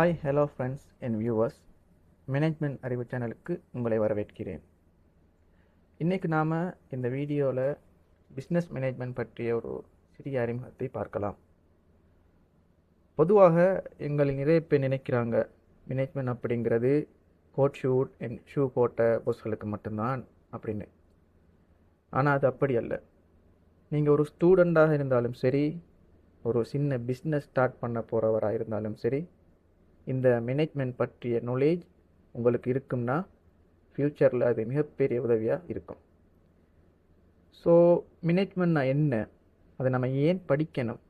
Hi hello friends and viewers, management அறிவு சேனலுக்கு உங்களை வரவேற்கிறேன். இன்றைக்கி நாம் இந்த வீடியோவில் பிஸ்னஸ் மேனேஜ்மெண்ட் பற்றிய ஒரு சிறிய அறிமுகத்தை பார்க்கலாம். பொதுவாக எங்களில் நிறைய பேர் நினைக்கிறாங்க மேனேஜ்மெண்ட் அப்படிங்கிறது கோட் ஷூட் அண்ட் ஷூ போட்ட போஸ்களுக்கு மட்டும்தான் அப்படின்னு. ஆனால் அது அப்படி அல்ல. நீங்கள் ஒரு ஸ்டூடெண்ட்டாக இருந்தாலும் சரி, ஒரு சின்ன பிஸ்னஸ் ஸ்டார்ட் பண்ண போகிறவராக இருந்தாலும் சரி, இந்த மேனேஜ்மெண்ட் பற்றிய நாலேஜ் உங்களுக்கு இருக்கும்னா ஃப்யூச்சரில் அது மிகப்பெரிய உதவியாக இருக்கும். ஸோ மேனேஜ்மெண்ட்னா என்ன, அதை நம்ம ஏன் படிக்கணும்,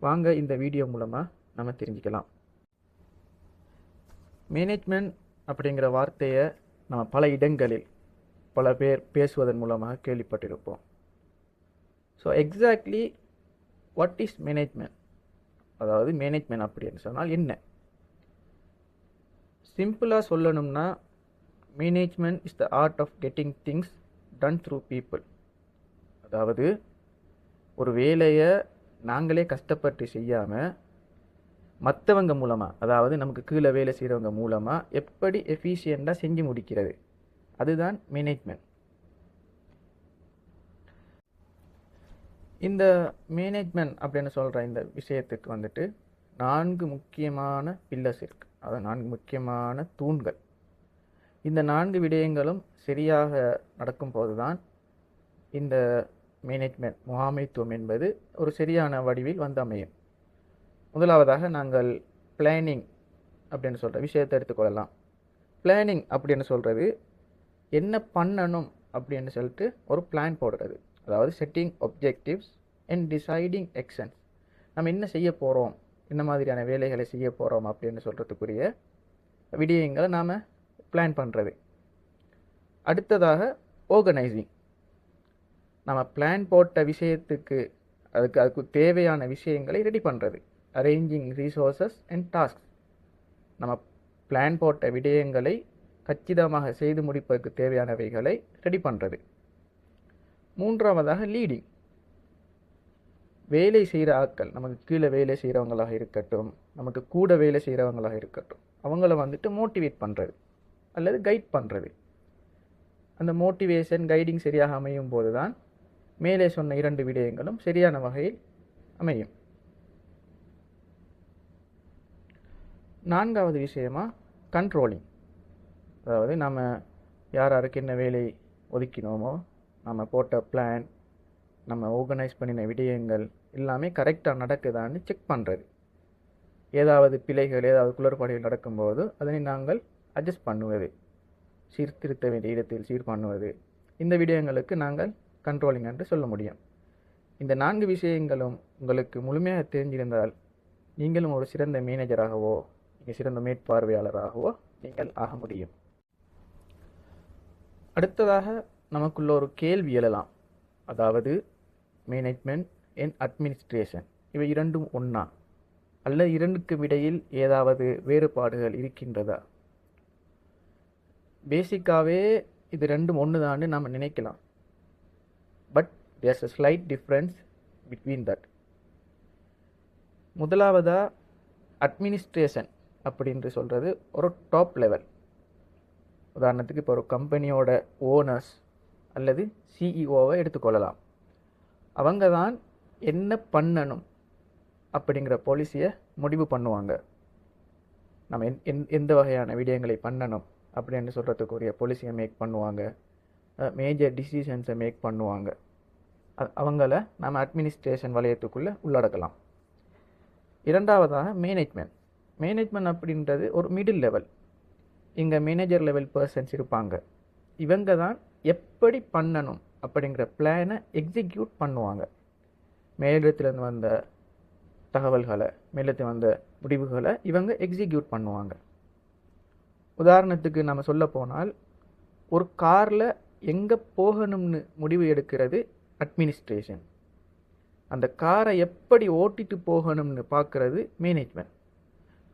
வாங்க இந்த வீடியோ மூலமாக நம்ம தெரிஞ்சுக்கலாம். மேனேஜ்மெண்ட் அப்படிங்கிற வார்த்தையை நம்ம பல இடங்களில் பல பேர் பேசுவதன் மூலமாக கேள்விப்பட்டிருப்போம். So exactly what is management, அதாவது மேனேஜ்மெண்ட் அப்படின்னு சொன்னால் என்ன? சிம்பிளாக சொல்லணும்னா, management is the art of getting things done through people. அதாவது ஒரு வேலையை நாங்களே கஷ்டப்பட்டு செய்யாமல் மற்றவங்க மூலமாக, அதாவது நமக்கு கீழே வேலை செய்கிறவங்க மூலமாக எப்படி எஃபிஷியண்டாக செஞ்சு முடிக்கிறது, அதுதான் மேனேஜ்மெண்ட். இந்த மேனேஜ்மெண்ட் அப்படின்னு சொல்கிற இந்த விஷயத்துக்கு வந்துட்டு 4 முக்கியமான பில்லர்ஸ் இருக்குது. அதாவது 4 முக்கியமான தூண்கள். இந்த 4 விடயங்களும் சரியாக நடக்கும்போது தான் இந்த மேனேஜ்மெண்ட் முகாமைத்துவம் என்பது ஒரு சரியான வடிவில் வந்து அமையும். முதலாவதாக நாங்கள் பிளானிங் அப்படின்னு சொல்கிற விஷயத்தை எடுத்துக்கொள்ளலாம். பிளானிங் அப்படின்னு சொல்கிறது என்ன பண்ணணும் அப்படின்னு சொல்லிட்டு ஒரு பிளான் போடுறது. அதாவது setting objectives and deciding actions. நம்ம என்ன செய்ய போகிறோம், என்ன மாதிரியான வேலைகளை செய்ய போகிறோம் அப்படின்னு சொல்கிறதுக்குரிய விடயங்களை நாம் பிளான் பண்ணுறது. அடுத்ததாக ஆர்கனைசிங். நம்ம பிளான் போட்ட விஷயத்துக்கு அதுக்கு தேவையான விஷயங்களை ரெடி பண்ணுறது. Arranging resources and task. நம்ம பிளான் போட்ட விடயங்களை கச்சிதமாக செய்து முடிப்பதற்கு தேவையானவைகளை ரெடி பண்ணுறது. மூன்றாவதாக லீடிங். வேலை செய்கிற ஆட்கள், நமக்கு கீழே வேலை செய்கிறவங்களாக இருக்கட்டும், நமக்கு கூட வேலை செய்கிறவங்களாக இருக்கட்டும், அவங்கள வந்துட்டு மோட்டிவேட் பண்ணுறது அல்லது கைட் பண்ணுறது. அந்த மோட்டிவேஷன் கைடிங் சரியாக அமையும் போது தான் மேலே சொன்ன 2 விடயங்களும் சரியான வகையில் அமையும். 4வது விஷயமா கண்ட்ரோலிங். அதாவது நம்ம யாருக்கு என்ன வேலை ஒதுக்கினோமோ, நம்ம போட்ட பிளான், நம்ம ஆர்கனைஸ் பண்ணின விடயங்கள் எல்லாமே கரெக்டாக நடக்குதான்னு செக் பண்ணுறது. ஏதாவது பிழைகள், ஏதாவது குளறுபாடுகள் நடக்கும்போது அதனை நாங்கள் அட்ஜஸ்ட் பண்ணுவது, சீர்திருத்த வேண்டிய இடத்தில் சீர் பண்ணுவது. இந்த விடயங்களுக்கு நாங்கள் கண்ட்ரோலிங் என்று சொல்ல முடியும். இந்த 4 விஷயங்களும் உங்களுக்கு முழுமையாக தெரிஞ்சிருந்தால் நீங்களும் ஒரு சிறந்த மேனேஜராகவோ, சிறந்த மேற்பார்வையாளராகவோ நீங்கள் ஆக முடியும். அடுத்ததாக நமக்குள்ள ஒரு கேள்வி எழலாம். அதாவது மேனேஜ்மெண்ட் அண்ட் அட்மினிஸ்ட்ரேஷன், இவை இரண்டும் ஒன்றா அல்லது இரண்டுக்கும் இடையில் ஏதாவது வேறுபாடுகள் இருக்கின்றதா? பேசிக்காகவே இது ரெண்டும் ஒன்று தான் நாம் நினைக்கலாம். But there's a slight difference between that. முதலாவதாக அட்மினிஸ்ட்ரேஷன் அப்படின்று சொல்கிறது ஒரு டாப் லெவல். உதாரணத்துக்கு இப்போ ஒரு கம்பெனியோட ஓனர்ஸ் அல்லது சிஇஓவை எடுத்துக்கொள்ளலாம். அவங்க தான் என்ன பண்ணணும் அப்படிங்கிற பாலிசியை முடிவு பண்ணுவாங்க. நம்ம எந்த வகையான விடயங்களை பண்ணணும் அப்படின்னு சொல்கிறதுக்குரிய பாலிசியை மேக் பண்ணுவாங்க, மேஜர் டிசிஷன்ஸை மேக் பண்ணுவாங்க. அவங்கள நம்ம அட்மினிஸ்ட்ரேஷன் வலயத்துக்குள்ளே உள்ளடக்கலாம். இரண்டாவதாக மேனேஜ்மெண்ட். மேனேஜ்மெண்ட் அப்படின்றது ஒரு மிடில் லெவல். இங்கே மேனேஜர் லெவல் பர்சன்ஸ் இருப்பாங்க. இவங்க தான் எப்படி பண்ணணும் அப்படிங்கிற பிளானை எக்ஸிக்யூட் பண்ணுவாங்க. மேலிடத்துலேருந்து வந்த தகவல்களை, மேலிடத்தில் வந்த முடிவுகளை இவங்க எக்ஸிக்யூட் பண்ணுவாங்க. உதாரணத்துக்கு நம்ம சொல்ல போனால், ஒரு காரில் எங்கே போகணும்னு முடிவு எடுக்கிறது அட்மினிஸ்ட்ரேஷன். அந்த காரை எப்படி ஓட்டிட்டு போகணும்னு பார்க்குறது மேனேஜ்மெண்ட்.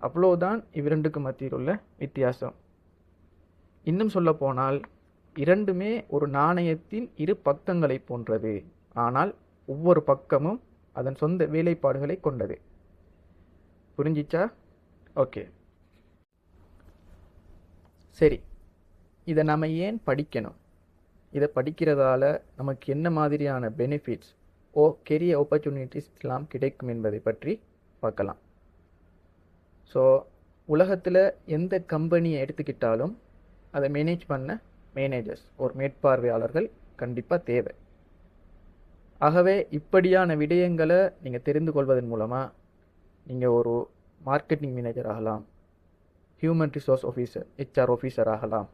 அவ்வளோதான் இவ்விரண்டுக்கு மத்தியில் உள்ள வித்தியாசம். இன்னும் சொல்ல போனால், இரண்டுமே ஒரு நாணயத்தின் 2 பக்கங்களை போன்றது. ஆனால் ஒவ்வொரு பக்கமும் அதன் சொந்த வேலைப்பாடுகளை கொண்டது. புரிஞ்சிச்சா? ஓகே, சரி. இதை நம்ம ஏன் படிக்கணும்? இதை படிக்கிறதால நமக்கு என்ன மாதிரியான பெனிஃபிட்ஸ் கெரியர் ஆப்பர்ச்சுனிட்டிஸ் எல்லாம் கிடைக்கும் என்பதை பற்றி பார்க்கலாம். ஸோ உலகத்தில் எந்த கம்பெனியை எடுத்துக்கிட்டாலும் அதை மேனேஜ் பண்ண மேனேஜர்ஸ், ஒரு மேற்பார்வையாளர்கள் கண்டிப்பாக தேவை. ஆகவே இப்படியான விடயங்களை நீங்கள் தெரிந்து கொள்வதன் மூலமாக நீங்கள் ஒரு மார்க்கெட்டிங் மேனேஜர் ஆகலாம், human resource officer HR officer ஆகலாம்,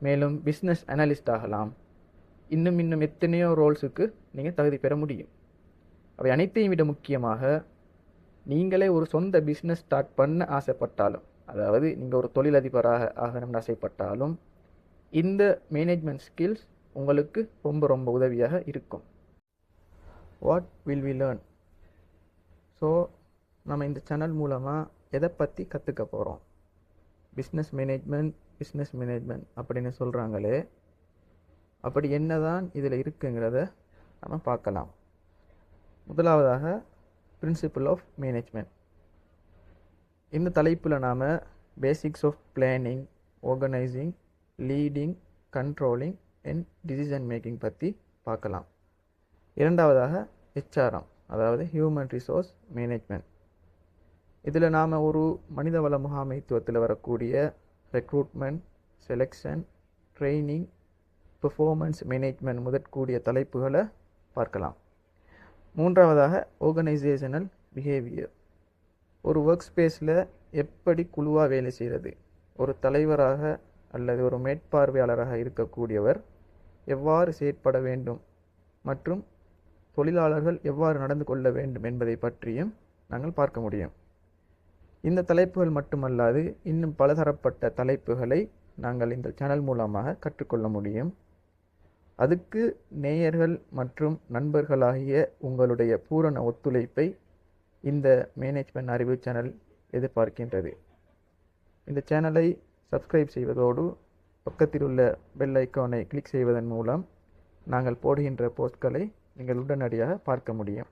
மேலும் பிஸ்னஸ் அனலிஸ்ட் ஆகலாம். இன்னும் எத்தனையோ ரோல்ஸுக்கு நீங்கள் தகுதி பெற முடியும். அவை அனைத்தையும் விட முக்கியமாக நீங்களே ஒரு சொந்த பிஸ்னஸ் ஸ்டார்ட் பண்ண ஆசைப்பட்டாலும், அதாவது நீங்கள் ஒரு தொழிலதிபராக ஆகணும்னு ஆசைப்பட்டாலும் இந்த மேனேஜ்மெண்ட் ஸ்கில்ஸ் உங்களுக்கு ரொம்ப உதவியாக இருக்கும். What will we learn? So நம்ம இந்த சேனல் மூலமாக எதை பற்றி கற்றுக்க போகிறோம்? பிஸ்னஸ் மேனேஜ்மெண்ட் அப்படின்னு சொல்கிறாங்களே, அப்படி என்னதான் இதில் இருக்குங்கிறத நம்ம பார்க்கலாம். முதலாவதாக பிரின்சிபல் ஆஃப் மேனேஜ்மெண்ட். இந்த தலைப்பில் நாம் basics of planning, organising, leading, controlling and decision making பற்றி பார்க்கலாம். இரண்டாவதாக HRM, அதாவது ஹியூமன் ரிசோர்ஸ் மேனேஜ்மெண்ட். இதில் நாம் ஒரு மனிதவள முகாமைத்துவத்தில் வரக்கூடிய recruitment, selection, training, performance management முதற்கூடிய தலைப்புகளை பார்க்கலாம். மூன்றாவதாக ஆர்கனைசேஷனல் பிஹேவியர். ஒரு ஒர்க் ஸ்பேஸில் எப்படி குழுவாக வேலை செய்கிறது, ஒரு தலைவராக அல்லது ஒரு மேற்பார்வையாளராக இருக்கக்கூடியவர் எவ்வாறு செயற்பட வேண்டும் மற்றும் தொழிலாளர்கள் எவ்வாறு நடந்து கொள்ள வேண்டும் என்பதை பற்றியும் நாங்கள் பார்க்க முடியும். இந்த தலைப்புகள் மட்டுமல்லாது இன்னும் பலதரப்பட்ட தலைப்புகளை நாங்கள் இந்த சேனல் மூலமாக கற்றுக்கொள்ள முடியும். அதுக்கு நேயர்கள் மற்றும் நண்பர்களாகிய உங்களுடைய பூரண ஒத்துழைப்பை இந்த மேனேஜ்மெண்ட் அறிவு சேனல் எதிர்பார்க்கின்றது. இந்த சேனலை சப்ஸ்கிரைப் செய்வதோடு பக்கத்தில் உள்ள பெல் ஐக்கானை கிளிக் செய்வதன் மூலம் நாங்கள் போடுகின்ற போஸ்ட்களை நீங்கள் உடனடியாக பார்க்க முடியும்.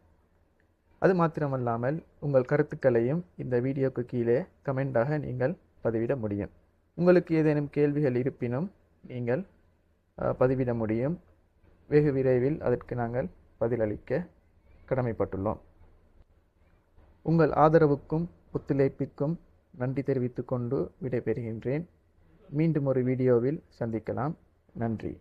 அது மாத்திரமல்லாமல் உங்கள் கருத்துக்களையும் இந்த வீடியோக்கு கீழே கமெண்டாக நீங்கள் பதிவிட முடியும். உங்களுக்கு ஏதேனும் கேள்விகள் இருப்பினும் நீங்கள் பதிவிட முடியும். வெகு விரைவில் அதற்கு நாங்கள் பதிலளிக்க கடமைப்பட்டுள்ளோம். உங்கள் ஆதரவுக்கும் ஒத்துழைப்புக்கும் நன்றி தெரிவித்துக் கொண்டு விடைபெறுகின்றேன். மீண்டும் ஒரு வீடியோவில் சந்திக்கலாம். நன்றி.